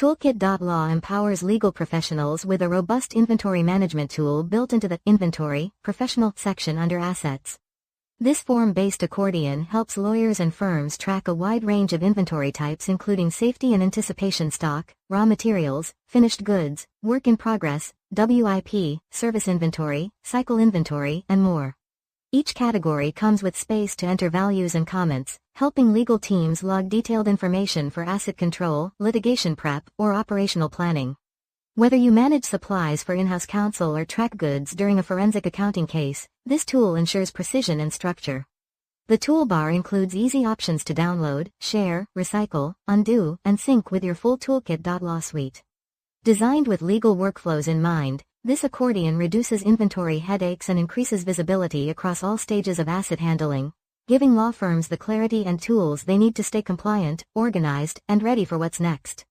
Toolkit.law empowers legal professionals with a robust inventory management tool built into the Inventory, Professional section under Assets. This form-based accordion helps lawyers and firms track a wide range of inventory types including safety and anticipation stock, raw materials, finished goods, work in progress, WIP, service inventory, cycle inventory, and more. Each category comes with space to enter values and comments, helping legal teams log detailed information for asset control, litigation prep, or operational planning. Whether you manage supplies for in-house counsel or track goods during a forensic accounting case, this tool ensures precision and structure. The toolbar includes easy options to download, share, recycle, undo, and sync with your full Toolkit.law suite. Designed with legal workflows in mind, this accordion reduces inventory headaches and increases visibility across all stages of asset handling, giving law firms the clarity and tools they need to stay compliant, organized, and ready for what's next.